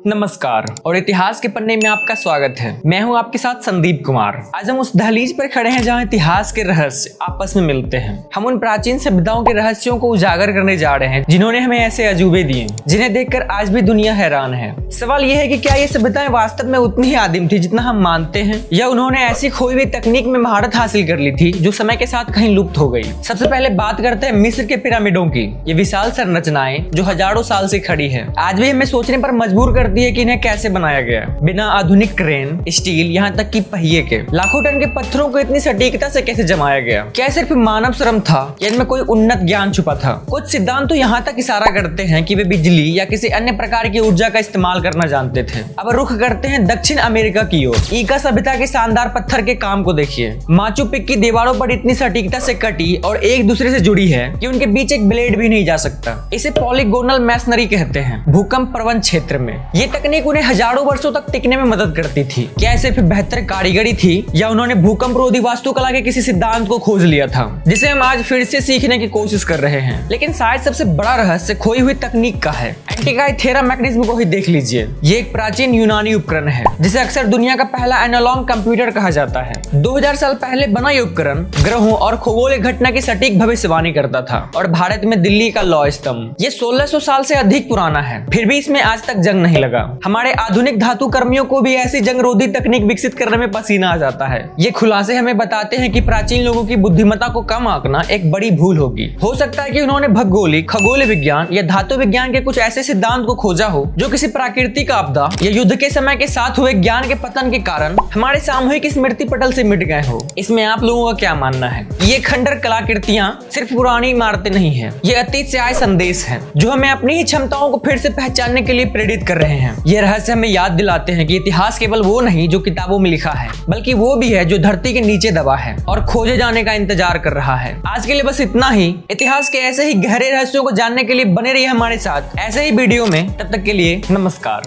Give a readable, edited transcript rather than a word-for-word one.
नमस्कार और इतिहास के पन्ने में आपका स्वागत है। मैं हूं आपके साथ संदीप कुमार। आज हम उस दहलीज पर खड़े हैं जहां इतिहास के रहस्य आपस में मिलते हैं। हम उन प्राचीन सभ्यताओं के रहस्यों को उजागर करने जा रहे हैं जिन्होंने हमें ऐसे अजूबे दिए जिन्हें देखकर आज भी दुनिया हैरान है। सवाल यह है कि क्या ये सभ्यताएं वास्तव में उतनी ही आदिम थी जितना हम मानते हैं, या उन्होंने ऐसी खोई हुई तकनीक में महारत हासिल कर ली थी जो समय के साथ कहीं लुप्त हो गई। सबसे पहले बात करते हैं मिस्र के पिरामिडों की। ये विशाल संरचनाएं जो हजारों साल से खड़ी है, आज भी हमें सोचने पर मजबूर करती है कि इन्हें कैसे बनाया गया बिना आधुनिक क्रेन, स्टील, यहाँ तक कि पहिए के। लाखों टन के पत्थरों को इतनी सटीकता से कैसे जमाया गया? क्या सिर्फ मानव श्रम था या इनमें कोई उन्नत ज्ञान छुपा था? कुछ सिद्धांत तो यहाँ तक इशारा करते हैं कि वे बिजली या किसी अन्य प्रकार की ऊर्जा का इस्तेमाल करना जानते थे। अब रुख करते हैं दक्षिण अमेरिका की ओर। इंका सभ्यता के शानदार पत्थर के काम को देखिए। माचू पिच्चू की दीवारों पर इतनी सटीकता से कटी और एक दूसरे से जुड़ी है कि उनके बीच एक ब्लेड भी नहीं जा सकता। इसे पॉलीगोनल मैसनरी कहते हैं। भूकंप प्रवण क्षेत्र में ये तकनीक उन्हें हजारों वर्षों तक टिकने में मदद करती थी। क्या सिर्फ बेहतर कारीगरी थी या उन्होंने भूकंप रोधी वास्तुकला के किसी सिद्धांत को खोज लिया था जिसे हम आज फिर से सीखने की कोशिश कर रहे हैं? लेकिन शायद सबसे बड़ा रहस्य खोई हुई तकनीक का है। एंटिकाइथेरा मैकेनिज्म को ही देख लीजिए। ये एक प्राचीन यूनानी उपकरण है जिसे अक्सर दुनिया का पहला एनालॉग कंप्यूटर कहा जाता है। 2000 साल पहले बना ये उपकरण ग्रहों और खगोलीय घटना की सटीक भविष्यवाणी करता था और भारत में दिल्ली का लौह स्तंभ। ये 1600 साल से अधिक पुराना है, फिर भी इसमें आज तक जंग नहीं लगा। हमारे आधुनिक धातु कर्मियों को भी ऐसी जंग रोधी तकनीक विकसित करने में पसीना आ जाता है। ये खुलासे हमें बताते हैं कि प्राचीन लोगों की बुद्धिमत्ता को कम आंकना एक बड़ी भूल होगी। हो सकता है कि उन्होंने भौगोलिक, खगोलीय विज्ञान या धातु विज्ञान के कुछ ऐसे सिद्धांत को खोजा हो जो किसी प्राकृतिक आपदा या युद्ध के समय के साथ हुए ज्ञान के पतन के कारण हमारे सामूहिक स्मृति पटल से मिट गए हो। इसमें आप लोगों का क्या मानना है? ये खंडर कलाकृतियां सिर्फ पुरानी इमारतें नहीं है, ये अतीत से आए संदेश है जो हमें अपनी ही क्षमताओं को फिर से पहचानने के लिए प्रेरित कर रहे हैं। ये रहस्य हमें याद दिलाते हैं कि इतिहास केवल वो नहीं जो किताबों में लिखा है, बल्कि वो भी है जो धरती के नीचे दबा है और खोजे जाने का इंतजार कर रहा है। आज के लिए बस इतना ही। इतिहास के ऐसे ही गहरे रहस्यों को जानने के लिए बने रहिए हमारे साथ ऐसे ही वीडियो में। तब तक के लिए नमस्कार।